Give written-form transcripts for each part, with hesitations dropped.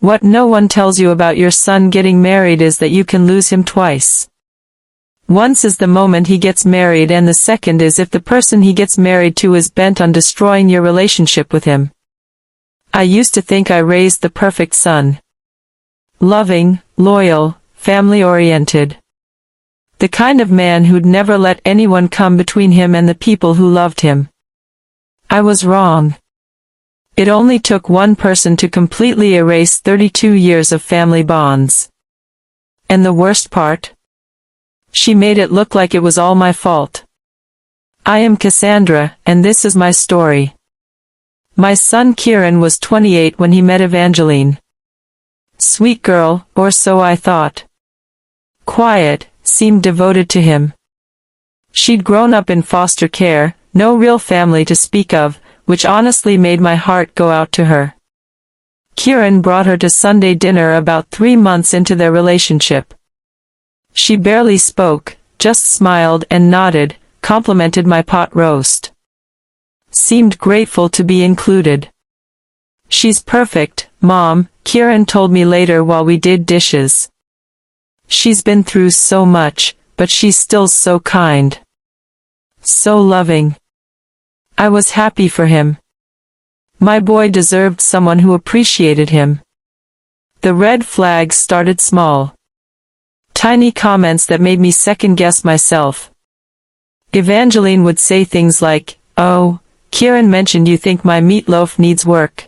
What no one tells you about your son getting married is that you can lose him twice. Once is the moment he gets married, and the second is if the person he gets married to is bent on destroying your relationship with him. I used to think I raised the perfect son. Loving, loyal, family-oriented. The kind of man who'd never let anyone come between him and the people who loved him. I was wrong. It only took one person to completely erase 32 years of family bonds. And the worst part? She made it look like it was all my fault. I am Cassandra, and this is my story. My son Kieran was 28 when he met Evangeline. Sweet girl, or so I thought. Quiet, seemed devoted to him. She'd grown up in foster care, no real family to speak of, which honestly made my heart go out to her. Kieran brought her to Sunday dinner about 3 months into their relationship. She barely spoke, just smiled and nodded, complimented my pot roast. Seemed grateful to be included. She's perfect, Mom, Kieran told me later while we did dishes. She's been through so much, but she's still so kind. So loving. I was happy for him. My boy deserved someone who appreciated him. The red flags started small. Tiny comments that made me second-guess myself. Evangeline would say things like, "Oh, Kieran mentioned you think my meatloaf needs work."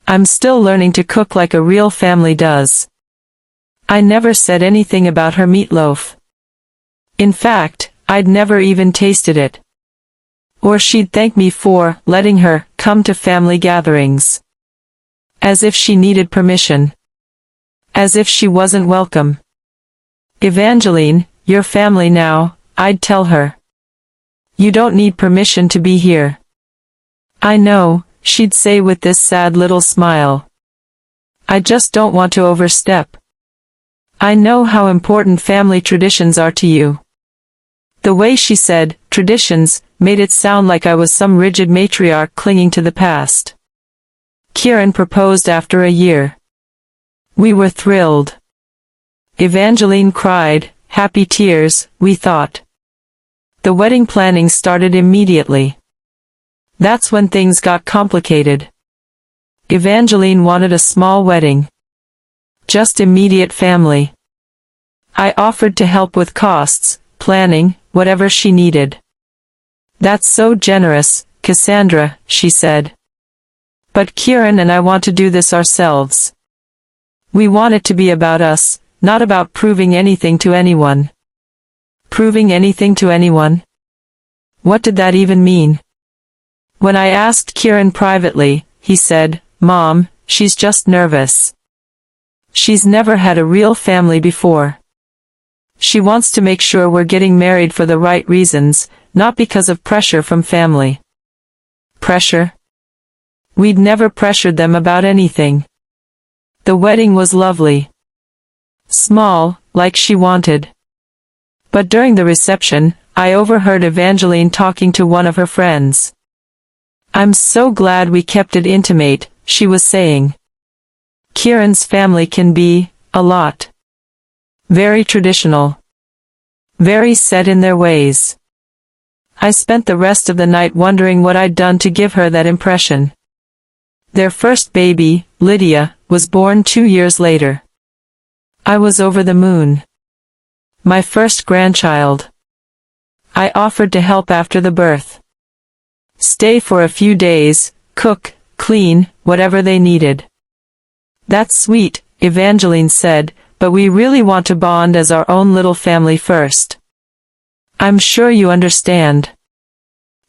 I'm still learning to cook like a real family does. I never said anything about her meatloaf. In fact, I'd never even tasted it. Or she'd thank me for letting her come to family gatherings. As if she needed permission. As if she wasn't welcome. Evangeline, you're family now, I'd tell her. You don't need permission to be here. I know, she'd say with this sad little smile. I just don't want to overstep. I know how important family traditions are to you. The way she said, traditions, made it sound like I was some rigid matriarch clinging to the past. Kieran proposed after a year. We were thrilled. Evangeline cried, happy tears, we thought. The wedding planning started immediately. That's when things got complicated. Evangeline wanted a small wedding. Just immediate family. I offered to help with costs, planning, whatever she needed. That's so generous, Cassandra, she said. But Kieran and I want to do this ourselves. We want it to be about us, not about proving anything to anyone. Proving anything to anyone? What did that even mean? When I asked Kieran privately, he said, Mom, she's just nervous. She's never had a real family before. She wants to make sure we're getting married for the right reasons, not because of pressure from family. Pressure? We'd never pressured them about anything. The wedding was lovely. Small, like she wanted. But during the reception, I overheard Evangeline talking to one of her friends. I'm so glad we kept it intimate, she was saying. Kieran's family can be, a lot. Very traditional. Very set in their ways. I spent the rest of the night wondering what I'd done to give her that impression. Their first baby, Lydia, was born 2 years later. I was over the moon. My first grandchild. I offered to help after the birth. Stay for a few days, cook, clean, whatever they needed. That's sweet, Evangeline said, but we really want to bond as our own little family first. I'm sure you understand.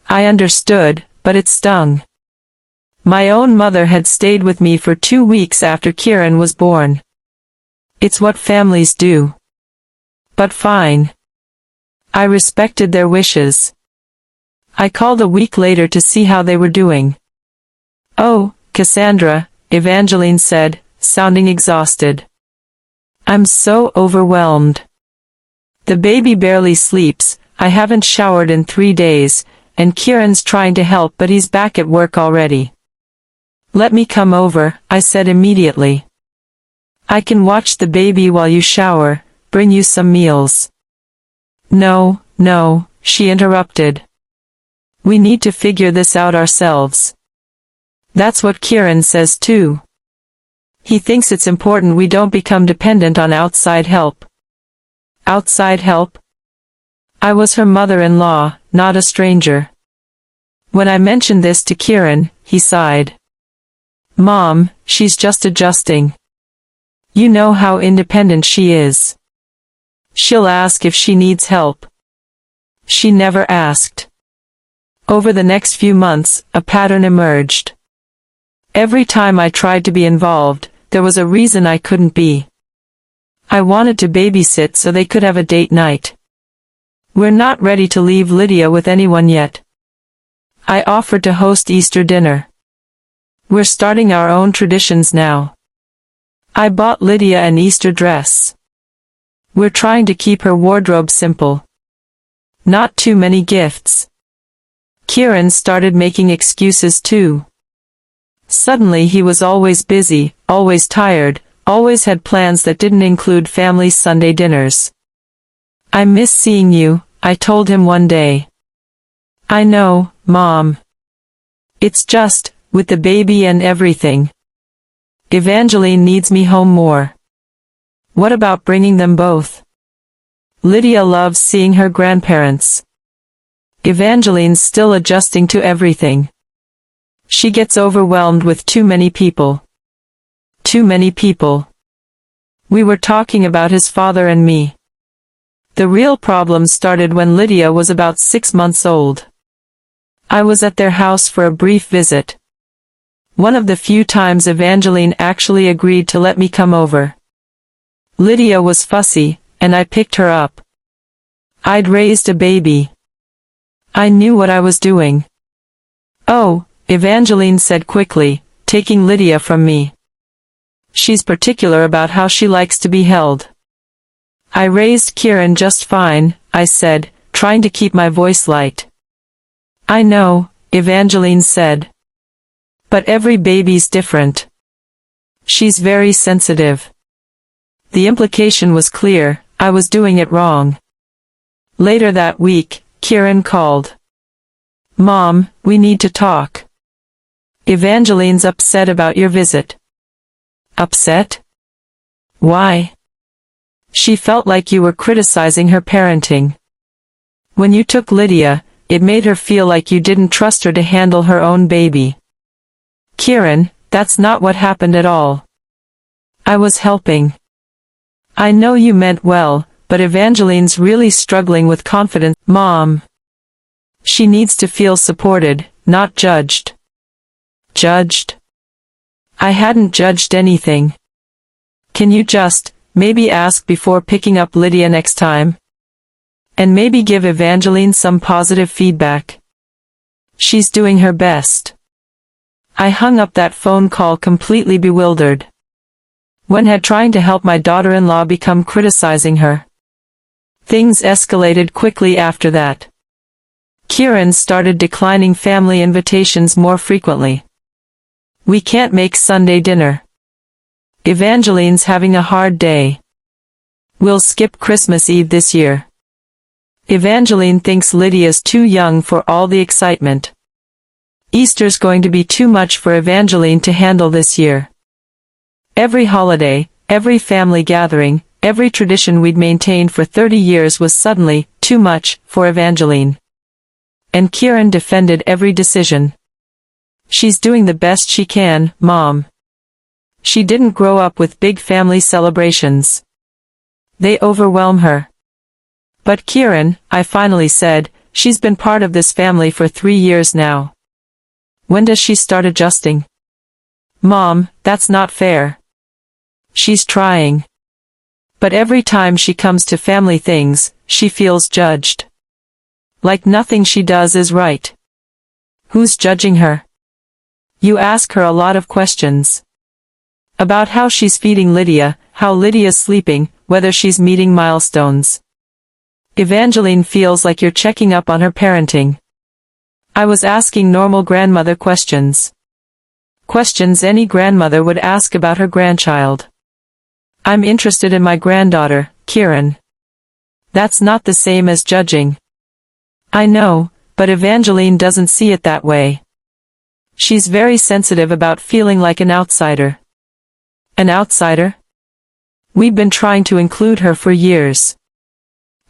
I understood, but it stung. My own mother had stayed with me for 2 weeks after Kieran was born. It's what families do. But fine. I respected their wishes. I called a week later to see how they were doing. Oh, Cassandra, Evangeline said, sounding exhausted. I'm so overwhelmed. The baby barely sleeps, I haven't showered in 3 days, and Kieran's trying to help but he's back at work already. Let me come over, I said immediately. I can watch the baby while you shower, bring you some meals. No, no, she interrupted. We need to figure this out ourselves. That's what Kieran says too. He thinks it's important we don't become dependent on outside help. Outside help? I was her mother-in-law, not a stranger. When I mentioned this to Kieran, he sighed. Mom, she's just adjusting. You know how independent she is. She'll ask if she needs help. She never asked. Over the next few months, a pattern emerged. Every time I tried to be involved, there was a reason I couldn't be. I wanted to babysit so they could have a date night. We're not ready to leave Lydia with anyone yet. I offered to host Easter dinner. We're starting our own traditions now. I bought Lydia an Easter dress. We're trying to keep her wardrobe simple. Not too many gifts. Kieran started making excuses too. Suddenly he was always busy, always tired, always had plans that didn't include family Sunday dinners. I miss seeing you, I told him one day. I know, Mom. It's just, with the baby and everything. Evangeline needs me home more. What about bringing them both? Lydia loves seeing her grandparents. Evangeline's still adjusting to everything. She gets overwhelmed with too many people. Too many people. We were talking about his father and me. The real problem started when Lydia was about 6 months old. I was at their house for a brief visit. One of the few times Evangeline actually agreed to let me come over. Lydia was fussy, and I picked her up. I'd raised a baby. I knew what I was doing. Oh, Evangeline said quickly, taking Lydia from me. She's particular about how she likes to be held. I raised Kieran just fine, I said, trying to keep my voice light. I know, Evangeline said. But every baby's different. She's very sensitive. The implication was clear, I was doing it wrong. Later that week, Kieran called. Mom, we need to talk. Evangeline's upset about your visit. Upset? Why? She felt like you were criticizing her parenting. When you took Lydia, it made her feel like you didn't trust her to handle her own baby. Kieran, that's not what happened at all. I was helping. I know you meant well, but Evangeline's really struggling with confidence. Mom. She needs to feel supported, not judged. Judged? I hadn't judged anything. Can you just, maybe ask before picking up Lydia next time? And maybe give Evangeline some positive feedback. She's doing her best. I hung up that phone call completely bewildered. When had trying to help my daughter-in-law become criticizing her? Things escalated quickly after that. Kieran started declining family invitations more frequently. We can't make Sunday dinner. Evangeline's having a hard day. We'll skip Christmas Eve this year. Evangeline thinks Lydia's too young for all the excitement. Easter's going to be too much for Evangeline to handle this year. Every holiday, every family gathering, every tradition we'd maintained for 30 years was suddenly too much for Evangeline. And Kieran defended every decision. She's doing the best she can, Mom. She didn't grow up with big family celebrations. They overwhelm her. But Kieran, I finally said, she's been part of this family for 3 years now. When does she start adjusting? Mom, that's not fair. She's trying. But every time she comes to family things, she feels judged. Like nothing she does is right. Who's judging her? You ask her a lot of questions. About how she's feeding Lydia, how Lydia's sleeping, whether she's meeting milestones. Evangeline feels like you're checking up on her parenting. I was asking normal grandmother questions. Questions any grandmother would ask about her grandchild. I'm interested in my granddaughter, Kieran. That's not the same as judging. I know, but Evangeline doesn't see it that way. She's very sensitive about feeling like an outsider. An outsider? We've been trying to include her for years.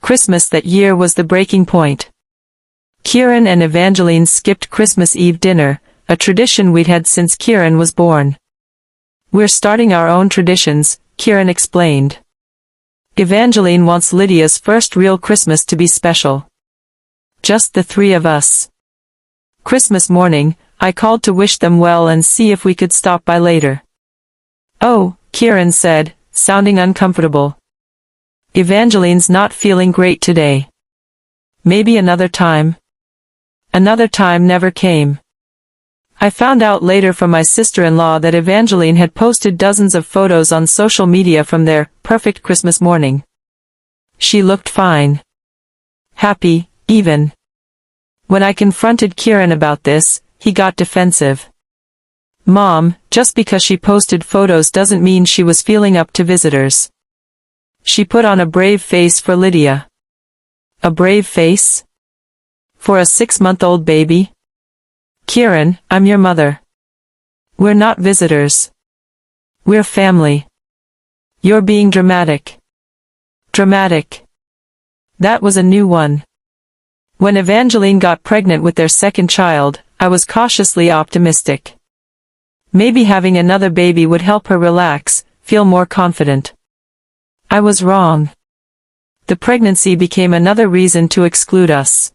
Christmas that year was the breaking point. Kieran and Evangeline skipped Christmas Eve dinner, a tradition we'd had since Kieran was born. We're starting our own traditions, Kieran explained. Evangeline wants Lydia's first real Christmas to be special. Just the three of us. Christmas morning, I called to wish them well and see if we could stop by later. Oh, Kieran said, sounding uncomfortable. Evangeline's not feeling great today. Maybe another time. Another time never came. I found out later from my sister-in-law that Evangeline had posted dozens of photos on social media from their perfect Christmas morning. She looked fine. Happy, even. When I confronted Kieran about this, he got defensive. Mom, just because she posted photos doesn't mean she was feeling up to visitors. She put on a brave face for Lydia. A brave face? For a 6-month-old baby? Kieran, I'm your mother. We're not visitors. We're family. You're being dramatic. Dramatic. That was a new one. When Evangeline got pregnant with their second child, I was cautiously optimistic. Maybe having another baby would help her relax, feel more confident. I was wrong. The pregnancy became another reason to exclude us.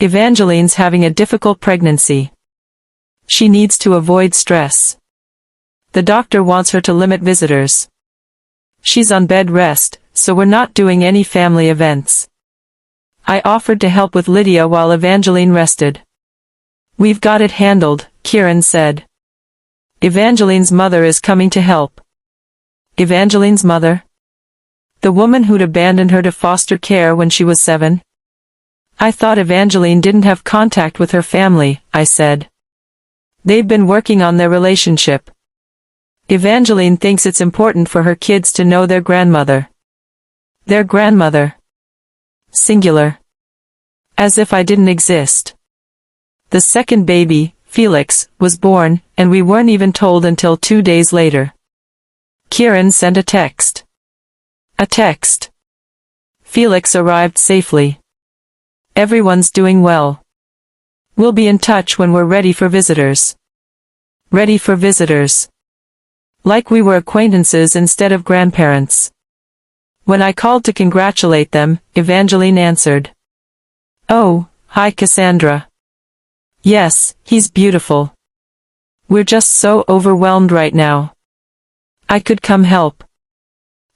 Evangeline's having a difficult pregnancy. She needs to avoid stress. The doctor wants her to limit visitors. She's on bed rest, so we're not doing any family events. I offered to help with Lydia while Evangeline rested. We've got it handled, Kieran said. Evangeline's mother is coming to help. Evangeline's mother? The woman who'd abandoned her to foster care when she was 7? I thought Evangeline didn't have contact with her family, I said. They've been working on their relationship. Evangeline thinks it's important for her kids to know their grandmother. Their grandmother. Singular. As if I didn't exist. The second baby, Felix, was born, and we weren't even told until 2 days later. Kieran sent a text. A text. Felix arrived safely. Everyone's doing well. We'll be in touch when we're ready for visitors. Ready for visitors. Like we were acquaintances instead of grandparents. When I called to congratulate them, Evangeline answered. Oh, hi Cassandra. Yes, he's beautiful. We're just so overwhelmed right now. I could come help.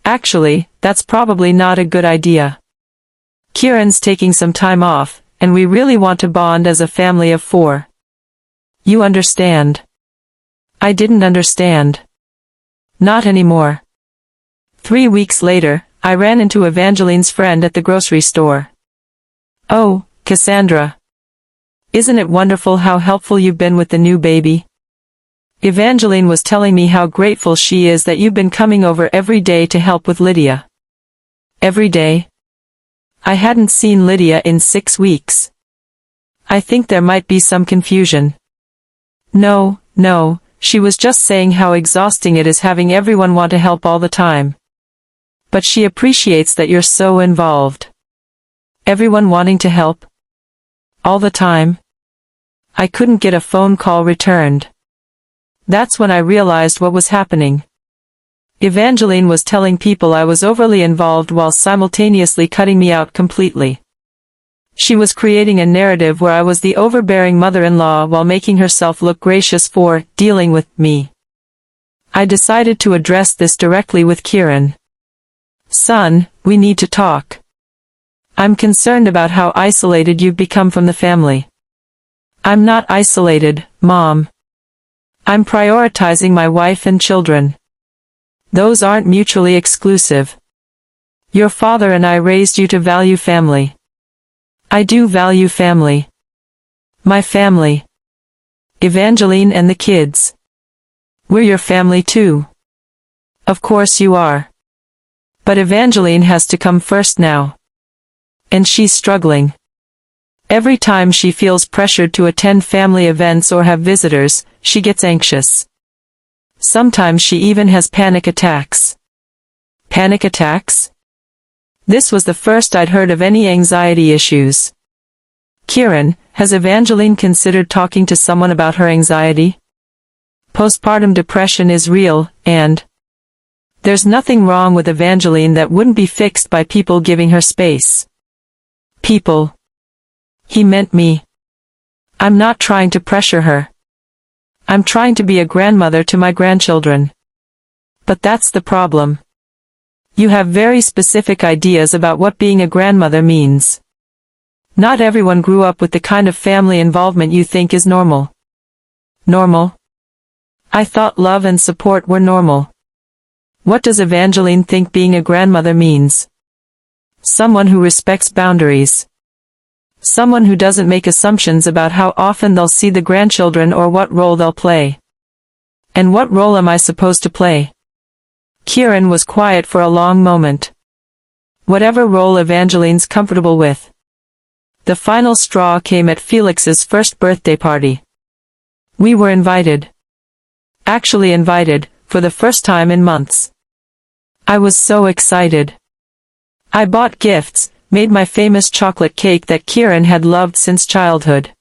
Actually, that's probably not a good idea. Kieran's taking some time off, and we really want to bond as a family of 4. You understand. I didn't understand. Not anymore. 3 weeks later, I ran into Evangeline's friend at the grocery store. Oh, Cassandra. Isn't it wonderful how helpful you've been with the new baby? Evangeline was telling me how grateful she is that you've been coming over every day to help with Lydia. Every day? I hadn't seen Lydia in 6 weeks. I think there might be some confusion. No, she was just saying how exhausting it is having everyone want to help all the time. But she appreciates that you're so involved. Everyone wanting to help? All the time? I couldn't get a phone call returned. That's when I realized what was happening. Evangeline was telling people I was overly involved while simultaneously cutting me out completely. She was creating a narrative where I was the overbearing mother-in-law while making herself look gracious for dealing with me. I decided to address this directly with Kieran. Son, we need to talk. I'm concerned about how isolated you've become from the family. I'm not isolated, Mom. I'm prioritizing my wife and children. Those aren't mutually exclusive. Your father and I raised you to value family. I do value family. My family. Evangeline and the kids. We're your family too. Of course you are. But Evangeline has to come first now. And she's struggling. Every time she feels pressured to attend family events or have visitors, she gets anxious. Sometimes she even has panic attacks. Panic attacks? This was the first I'd heard of any anxiety issues. Kieran, has Evangeline considered talking to someone about her anxiety? Postpartum depression is real, and there's nothing wrong with Evangeline that wouldn't be fixed by people giving her space. People. He meant me. I'm not trying to pressure her. I'm trying to be a grandmother to my grandchildren. But that's the problem. You have very specific ideas about what being a grandmother means. Not everyone grew up with the kind of family involvement you think is normal. Normal? I thought love and support were normal. What does Evangeline think being a grandmother means? Someone who respects boundaries. Someone who doesn't make assumptions about how often they'll see the grandchildren or what role they'll play. And what role am I supposed to play? Kieran was quiet for a long moment. Whatever role Evangeline's comfortable with. The final straw came at Felix's first birthday party. We were invited. Actually invited, for the first time in months. I was so excited. I bought gifts, made my famous chocolate cake that Kieran had loved since childhood.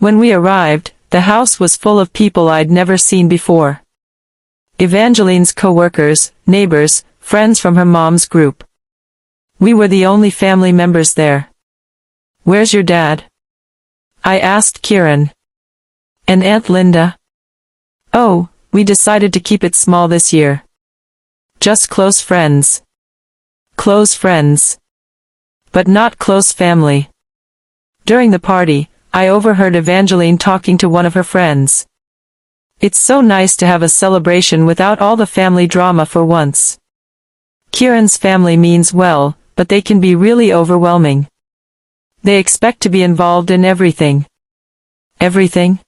When we arrived, the house was full of people I'd never seen before. Evangeline's co-workers, neighbors, friends from her mom's group. We were the only family members there. Where's your dad? I asked Kieran. And Aunt Linda? Oh, we decided to keep it small this year. Just close friends. Close friends. But not close family. During the party, I overheard Evangeline talking to one of her friends. It's so nice to have a celebration without all the family drama for once. Kieran's family means well, but they can be really overwhelming. They expect to be involved in everything. Everything?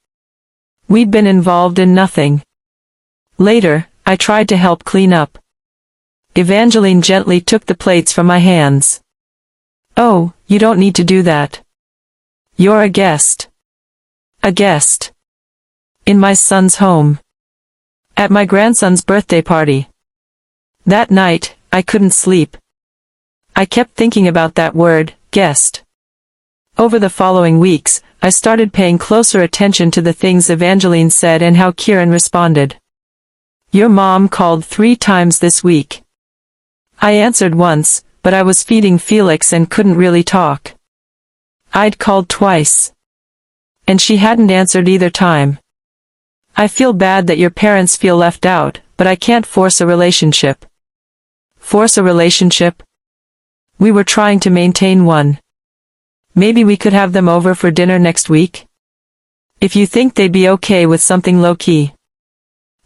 We'd been involved in nothing. Later, I tried to help clean up. Evangeline gently took the plates from my hands. Oh, you don't need to do that. You're a guest. A guest. In my son's home. At my grandson's birthday party. That night, I couldn't sleep. I kept thinking about that word, guest. Over the following weeks, I started paying closer attention to the things Evangeline said and how Kieran responded. Your mom called 3 times this week. I answered once, but I was feeding Felix and couldn't really talk. I'd called twice. And she hadn't answered either time. I feel bad that your parents feel left out, but I can't force a relationship. Force a relationship? We were trying to maintain one. Maybe we could have them over for dinner next week? If you think they'd be okay with something low-key.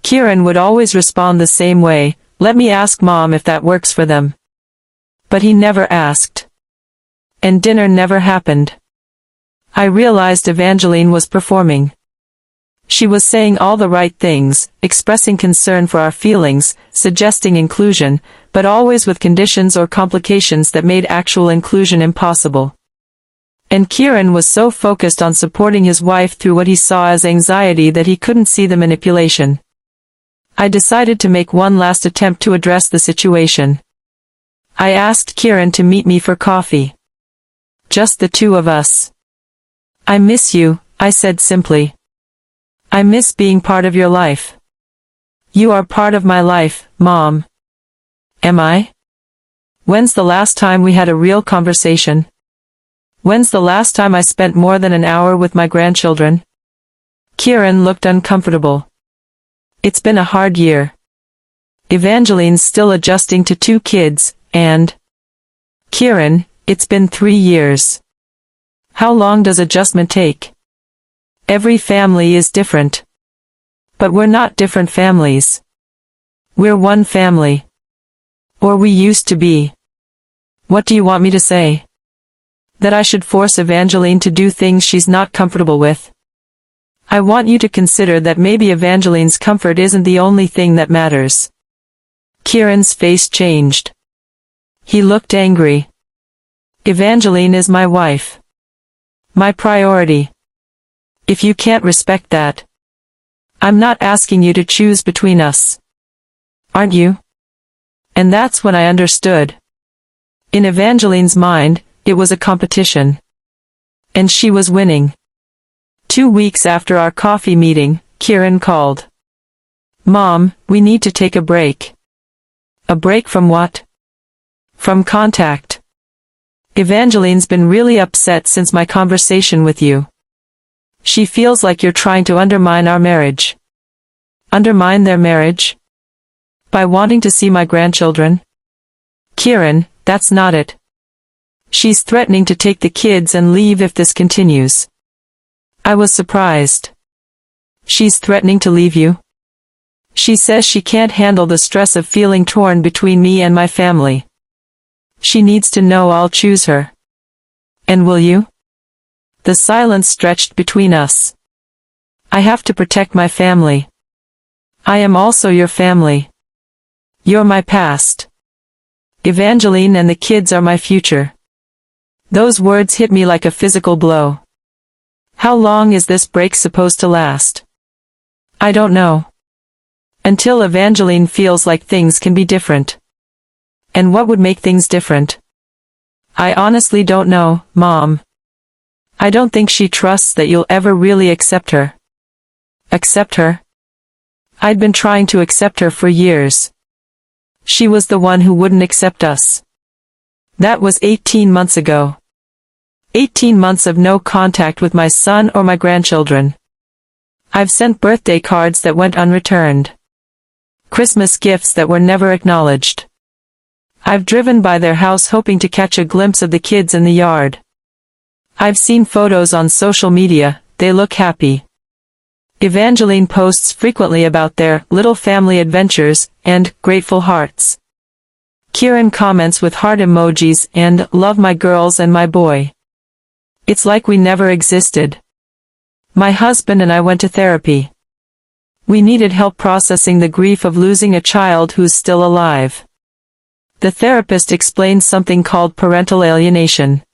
Kieran would always respond the same way, let me ask Mom if that works for them. But he never asked. And dinner never happened. I realized Evangeline was performing. She was saying all the right things, expressing concern for our feelings, suggesting inclusion, but always with conditions or complications that made actual inclusion impossible. And Kieran was so focused on supporting his wife through what he saw as anxiety that he couldn't see the manipulation. I decided to make one last attempt to address the situation. I asked Kieran to meet me for coffee. Just the two of us. I miss you, I said simply. I miss being part of your life. You are part of my life, Mom. Am I? When's the last time we had a real conversation? When's the last time I spent more than an hour with my grandchildren? Kieran looked uncomfortable. It's been a hard year. Evangeline's still adjusting to 2 kids, and... Kieran, it's been 3 years. How long does adjustment take? Every family is different. But we're not different families. We're one family. Or we used to be. What do you want me to say? That I should force Evangeline to do things she's not comfortable with? I want you to consider that maybe Evangeline's comfort isn't the only thing that matters. Kieran's face changed. He looked angry. Evangeline is my wife. My priority. If you can't respect that, I'm not asking you to choose between us. Aren't you? And that's when I understood. In Evangeline's mind, it was a competition. And she was winning. 2 weeks after our coffee meeting, Kieran called. Mom, we need to take a break. A break from what? From contact. Evangeline's been really upset since my conversation with you. She feels like you're trying to undermine our marriage. Undermine their marriage? By wanting to see my grandchildren? Kieran, that's not it. She's threatening to take the kids and leave if this continues. I was surprised. She's threatening to leave you? She says she can't handle the stress of feeling torn between me and my family. She needs to know I'll choose her. And will you? The silence stretched between us. I have to protect my family. I am also your family. You're my past. Evangeline and the kids are my future. Those words hit me like a physical blow. How long is this break supposed to last? I don't know. Until Evangeline feels like things can be different. And what would make things different? I honestly don't know, Mom. I don't think she trusts that you'll ever really accept her. Accept her? I'd been trying to accept her for years. She was the one who wouldn't accept us. That was 18 months ago. 18 months of no contact with my son or my grandchildren. I've sent birthday cards that went unreturned. Christmas gifts that were never acknowledged. I've driven by their house hoping to catch a glimpse of the kids in the yard. I've seen photos on social media, they look happy. Evangeline posts frequently about their little family adventures and grateful hearts. Kieran comments with heart emojis and love my girls and my boy. It's like we never existed. My husband and I went to therapy. We needed help processing the grief of losing a child who's still alive. The therapist explained something called parental alienation.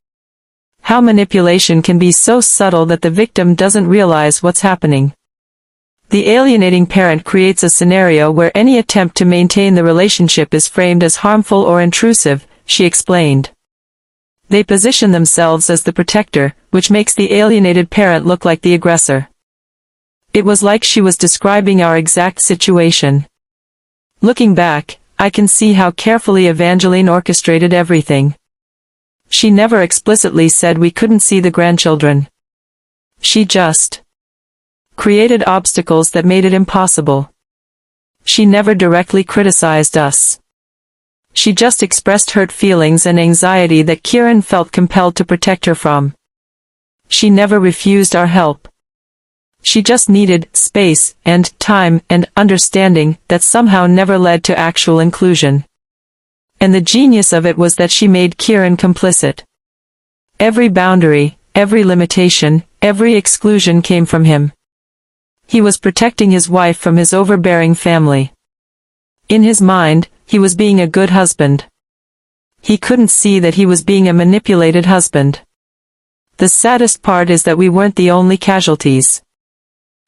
How manipulation can be so subtle that the victim doesn't realize what's happening. The alienating parent creates a scenario where any attempt to maintain the relationship is framed as harmful or intrusive, she explained. They position themselves as the protector, which makes the alienated parent look like the aggressor. It was like she was describing our exact situation. Looking back, I can see how carefully Evangeline orchestrated everything. She never explicitly said we couldn't see the grandchildren. She just created obstacles that made it impossible. She never directly criticized us. She just expressed hurt feelings and anxiety that Kieran felt compelled to protect her from. She never refused our help. She just needed space and time and understanding that somehow never led to actual inclusion. And the genius of it was that she made Kieran complicit. Every boundary, every limitation, every exclusion came from him. He was protecting his wife from his overbearing family. In his mind, he was being a good husband. He couldn't see that he was being a manipulated husband. The saddest part is that we weren't the only casualties.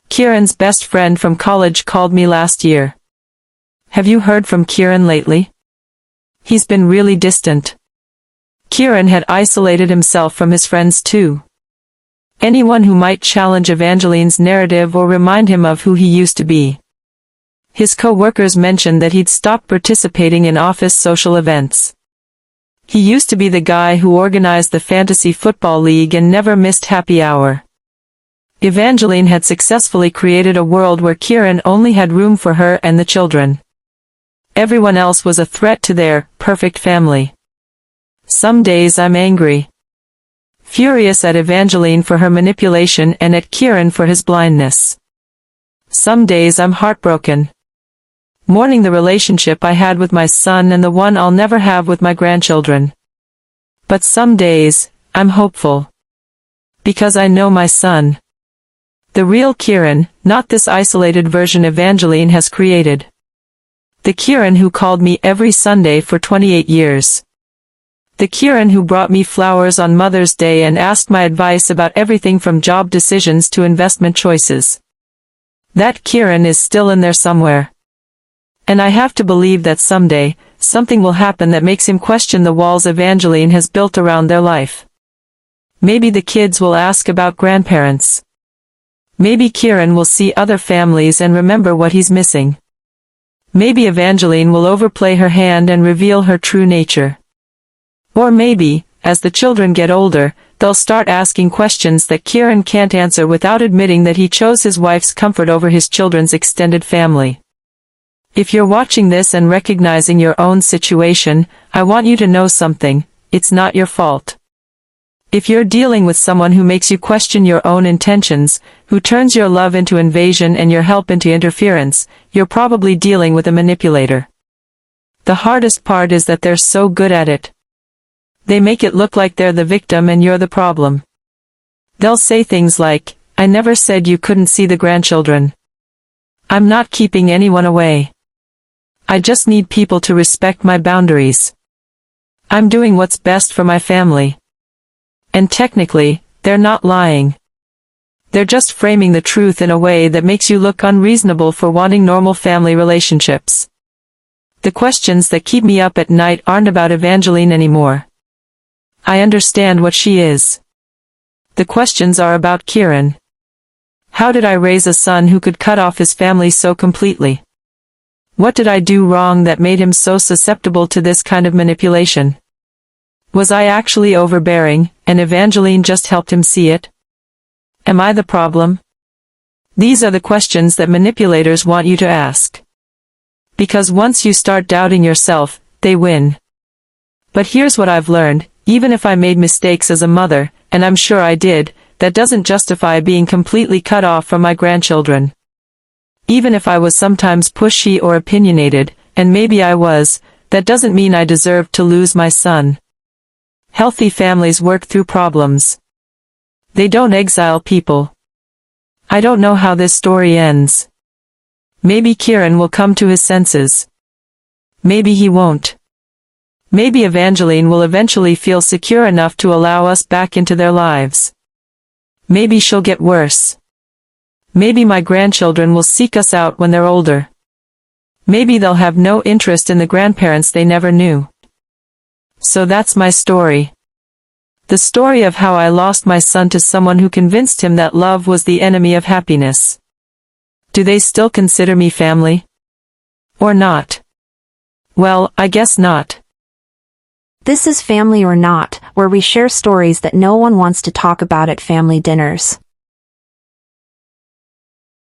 Kieran's best friend from college called me last year. Have you heard from Kieran lately? He's been really distant. Kieran had isolated himself from his friends too. Anyone who might challenge Evangeline's narrative or remind him of who he used to be. His co-workers mentioned that he'd stopped participating in office social events. He used to be the guy who organized the fantasy football league and never missed happy hour. Evangeline had successfully created a world where Kieran only had room for her and the children. Everyone else was a threat to their perfect family. Some days I'm angry. Furious at Evangeline for her manipulation and at Kieran for his blindness. Some days I'm heartbroken. Mourning the relationship I had with my son and the one I'll never have with my grandchildren. But some days, I'm hopeful. Because I know my son. The real Kieran, not this isolated version Evangeline has created. The Kieran who called me every Sunday for 28 years. The Kieran who brought me flowers on Mother's Day and asked my advice about everything from job decisions to investment choices. That Kieran is still in there somewhere. And I have to believe that someday, something will happen that makes him question the walls Evangeline has built around their life. Maybe the kids will ask about grandparents. Maybe Kieran will see other families and remember what he's missing. Maybe Evangeline will overplay her hand and reveal her true nature. Or maybe, as the children get older, they'll start asking questions that Kieran can't answer without admitting that he chose his wife's comfort over his children's extended family. If you're watching this and recognizing your own situation, I want you to know something: it's not your fault. If you're dealing with someone who makes you question your own intentions, who turns your love into invasion and your help into interference, you're probably dealing with a manipulator. The hardest part is that they're so good at it. They make it look like they're the victim and you're the problem. They'll say things like, "I never said you couldn't see the grandchildren. I'm not keeping anyone away. I just need people to respect my boundaries. I'm doing what's best for my family." And technically, they're not lying. They're just framing the truth in a way that makes you look unreasonable for wanting normal family relationships. The questions that keep me up at night aren't about Evangeline anymore. I understand what she is. The questions are about Kieran. How did I raise a son who could cut off his family so completely? What did I do wrong that made him so susceptible to this kind of manipulation? Was I actually overbearing, and Evangeline just helped him see it? Am I the problem? These are the questions that manipulators want you to ask. Because once you start doubting yourself, they win. But here's what I've learned: even if I made mistakes as a mother, and I'm sure I did, that doesn't justify being completely cut off from my grandchildren. Even if I was sometimes pushy or opinionated, and maybe I was, that doesn't mean I deserved to lose my son. Healthy families work through problems. They don't exile people. I don't know how this story ends. Maybe Kieran will come to his senses. Maybe he won't. Maybe Evangeline will eventually feel secure enough to allow us back into their lives. Maybe she'll get worse. Maybe my grandchildren will seek us out when they're older. Maybe they'll have no interest in the grandparents they never knew. So that's my story. The story of how I lost my son to someone who convinced him that love was the enemy of happiness. Do they still consider me family? Or not? Well, I guess not. This is Family or Not, where we share stories that no one wants to talk about at family dinners.